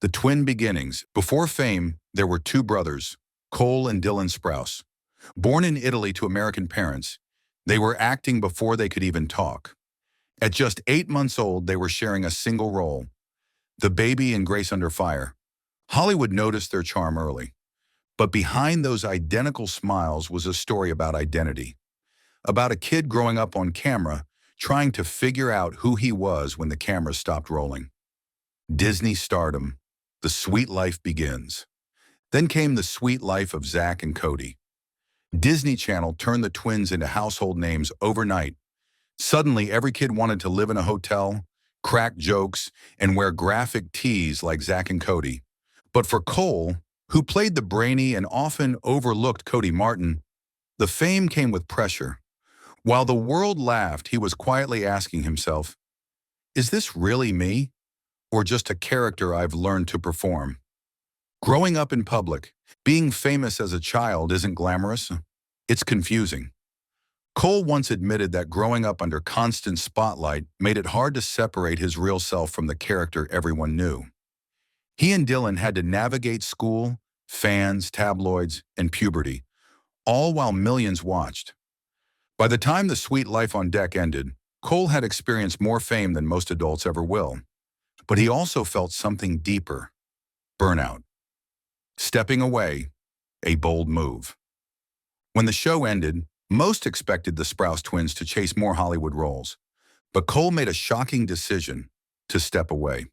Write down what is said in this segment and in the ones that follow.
The twin beginnings. Before fame, there were two brothers, Cole and Dylan Sprouse. Born in Italy to American parents, they were acting before they could even talk. At just 8 months old, they were sharing a single role, the baby in Grace Under Fire. Hollywood noticed their charm early. But behind those identical smiles was a story about identity, about a kid growing up on camera, trying to figure out who he was when the camera stopped rolling. Disney stardom. The sweet life begins. Then came the sweet life of Zack and Cody. Disney Channel turned the twins into household names overnight. Suddenly, every kid wanted to live in a hotel, crack jokes, and wear graphic tees like Zack and Cody. But for Cole, who played the brainy and often overlooked Cody Martin, the fame came with pressure. While the world laughed, he was quietly asking himself, is this really me? Or just a character I've learned to perform? Growing up in public, being famous as a child isn't glamorous. It's confusing. Cole once admitted that growing up under constant spotlight made it hard to separate his real self from the character everyone knew. He and Dylan had to navigate school, fans, tabloids, and puberty, all while millions watched. By the time The Sweet Life on Deck ended, Cole had experienced more fame than most adults ever will. But he also felt something deeper: burnout. Stepping away, a bold move. When the show ended, most expected the Sprouse twins to chase more Hollywood roles. But Cole made a shocking decision to step away.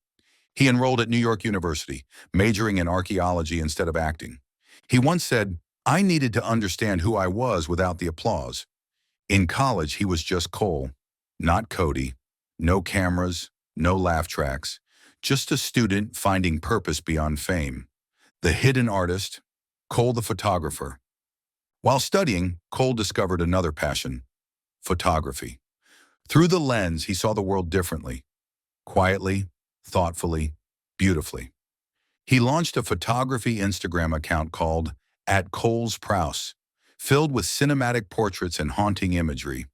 He enrolled at New York University, majoring in archaeology instead of acting. He once said, "I needed to understand who I was without the applause." In college, he was just Cole, not Cody. No cameras, no laugh tracks, just a student finding purpose beyond fame. The hidden artist, Cole the photographer. While studying, Cole discovered another passion: photography. Through the lens, he saw the world differently, quietly, thoughtfully, beautifully. He launched a photography Instagram account called @Cole Sprouse, filled with cinematic portraits and haunting imagery.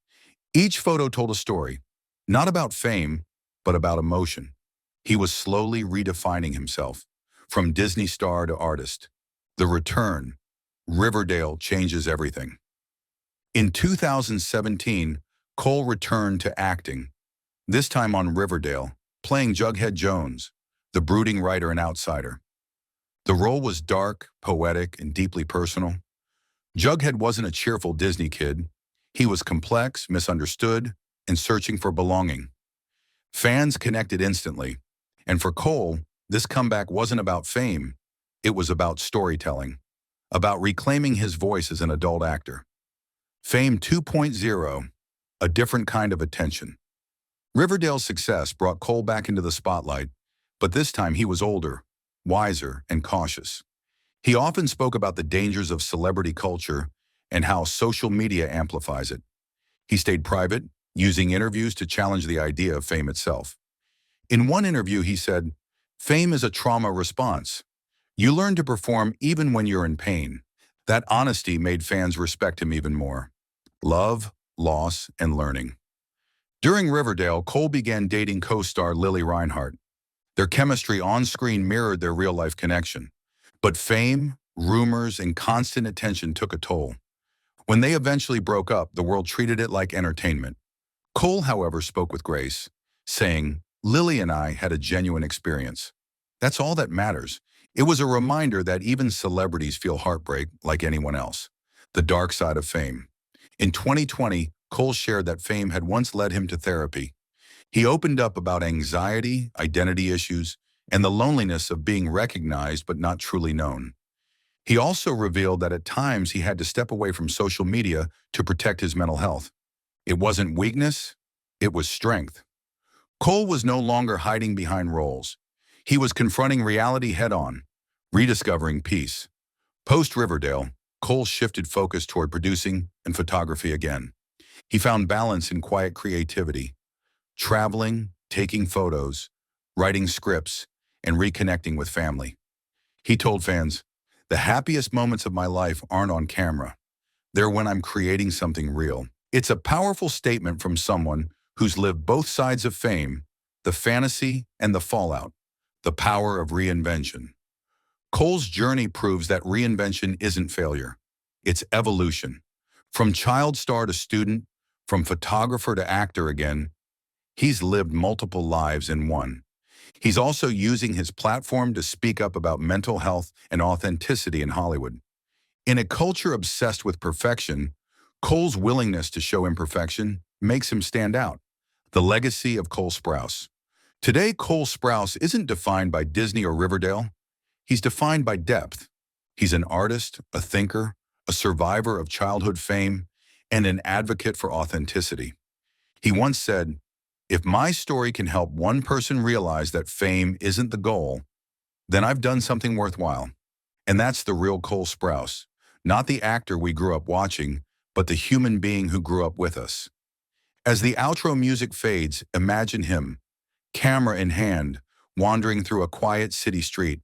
Each photo told a story, not about fame, but about emotion. He was slowly redefining himself, from Disney star to artist. The return, Riverdale, changes everything. In 2017, Cole returned to acting, this time on Riverdale, playing Jughead Jones, the brooding writer and outsider. The role was dark, poetic, and deeply personal. Jughead wasn't a cheerful Disney kid. He was complex, misunderstood, and searching for belonging. Fans connected instantly. And for Cole, this comeback wasn't about fame. It was about storytelling, about reclaiming his voice as an adult actor. Fame 2.0, a different kind of attention. Riverdale's success brought Cole back into the spotlight, but this time he was older, wiser, and cautious. He often spoke about the dangers of celebrity culture and how social media amplifies it. He stayed private, using interviews to challenge the idea of fame itself. In one interview, he said, "Fame is a trauma response. You learn to perform even when you're in pain." That honesty made fans respect him even more. Love, loss, and learning. During Riverdale, Cole began dating co-star Lili Reinhart. Their chemistry on-screen mirrored their real-life connection. But fame, rumors, and constant attention took a toll. When they eventually broke up, the world treated it like entertainment. Cole, however, spoke with grace, saying, "Lili and I had a genuine experience. That's all that matters." It was a reminder that even celebrities feel heartbreak like anyone else. The dark side of fame. In 2020, Cole shared that fame had once led him to therapy. He opened up about anxiety, identity issues, and the loneliness of being recognized but not truly known. He also revealed that at times he had to step away from social media to protect his mental health. It wasn't weakness, it was strength. Cole was no longer hiding behind roles. He was confronting reality head-on, rediscovering peace. Post-Riverdale, Cole shifted focus toward producing and photography again. He found balance in quiet creativity, traveling, taking photos, writing scripts, and reconnecting with family. He told fans, "The happiest moments of my life aren't on camera. They're when I'm creating something real." It's a powerful statement from someone who's lived both sides of fame, the fantasy and the fallout. The power of reinvention. Cole's journey proves that reinvention isn't failure. It's evolution. From child star to student, from photographer to actor again, he's lived multiple lives in one. He's also using his platform to speak up about mental health and authenticity in Hollywood. In a culture obsessed with perfection, Cole's willingness to show imperfection makes him stand out. The legacy of Cole Sprouse. Today, Cole Sprouse isn't defined by Disney or Riverdale. He's defined by depth. He's an artist, a thinker, a survivor of childhood fame, and an advocate for authenticity. He once said, "If my story can help one person realize that fame isn't the goal, then I've done something worthwhile." And that's the real Cole Sprouse, not the actor we grew up watching, but the human being who grew up with us. As the outro music fades, imagine him, camera in hand, wandering through a quiet city street,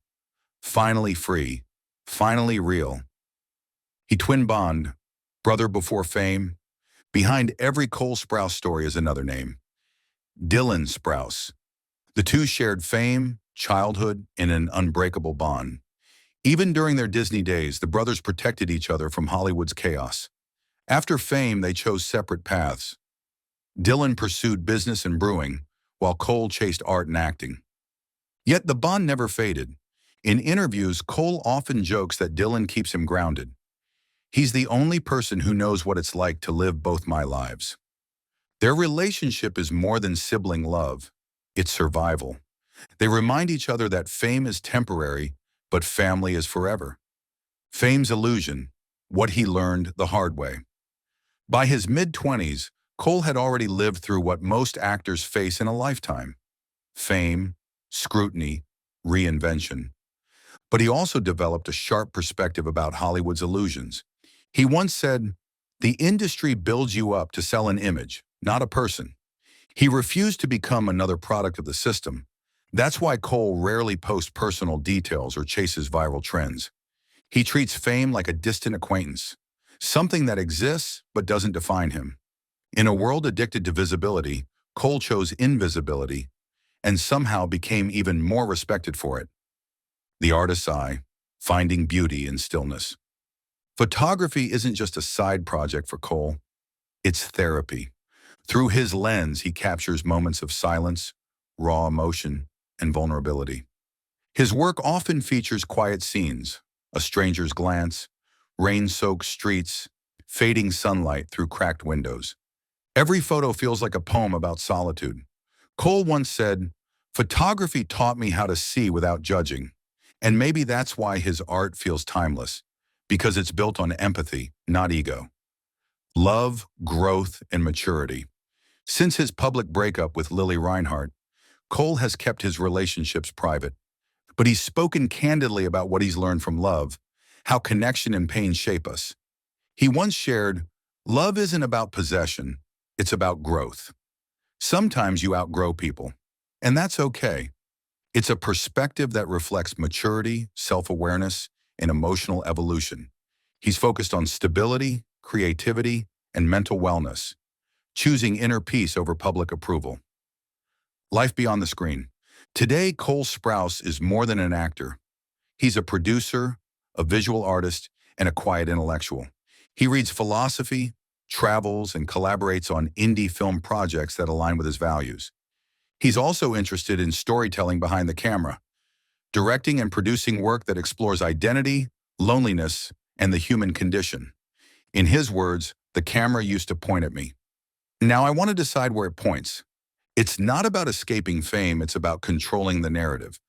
finally free, finally real. He twin bond, brother before fame. Behind every Cole Sprouse story is another name, Dylan Sprouse. The two shared fame, childhood, and an unbreakable bond. Even during their Disney days, the brothers protected each other from Hollywood's chaos. After fame, they chose separate paths. Dylan pursued business and brewing, while Cole chased art and acting. Yet the bond never faded. In interviews, Cole often jokes that Dylan keeps him grounded. "He's the only person who knows what it's like to live both my lives." Their relationship is more than sibling love. It's survival. They remind each other that fame is temporary, but family is forever. Fame's illusion, what he learned the hard way. By his mid-20s, Cole had already lived through what most actors face in a lifetime: fame, scrutiny, reinvention. But he also developed a sharp perspective about Hollywood's illusions. He once said, "The industry builds you up to sell an image, not a person." He refused to become another product of the system. That's why Cole rarely posts personal details or chases viral trends. He treats fame like a distant acquaintance, something that exists but doesn't define him. In a world addicted to visibility, Cole chose invisibility and somehow became even more respected for it. The artist's eye, finding beauty in stillness. Photography isn't just a side project for Cole, it's therapy. Through his lens, he captures moments of silence, raw emotion, and vulnerability. His work often features quiet scenes, a stranger's glance, rain-soaked streets, fading sunlight through cracked windows. Every photo feels like a poem about solitude. Cole once said, "Photography taught me how to see without judging." And maybe that's why his art feels timeless, because it's built on empathy, not ego. Love, growth, and maturity. Since his public breakup with Lili Reinhart, Cole has kept his relationships private, but he's spoken candidly about what he's learned from love, how connection and pain shape us. He once shared, "Love isn't about possession, it's about growth." Sometimes you outgrow people, and that's okay. It's a perspective that reflects maturity, self-awareness, and emotional evolution. He's focused on stability, creativity, and mental wellness, choosing inner peace over public approval. Life beyond the screen. Today, Cole Sprouse is more than an actor. He's a producer, a visual artist, and a quiet intellectual. He reads philosophy, travels, and collaborates on indie film projects that align with his values. He's also interested in storytelling behind the camera, directing and producing work that explores identity, loneliness, and the human condition. In his words, "The camera used to point at me. Now I want to decide where it points." It's not about escaping fame, it's about controlling the narrative.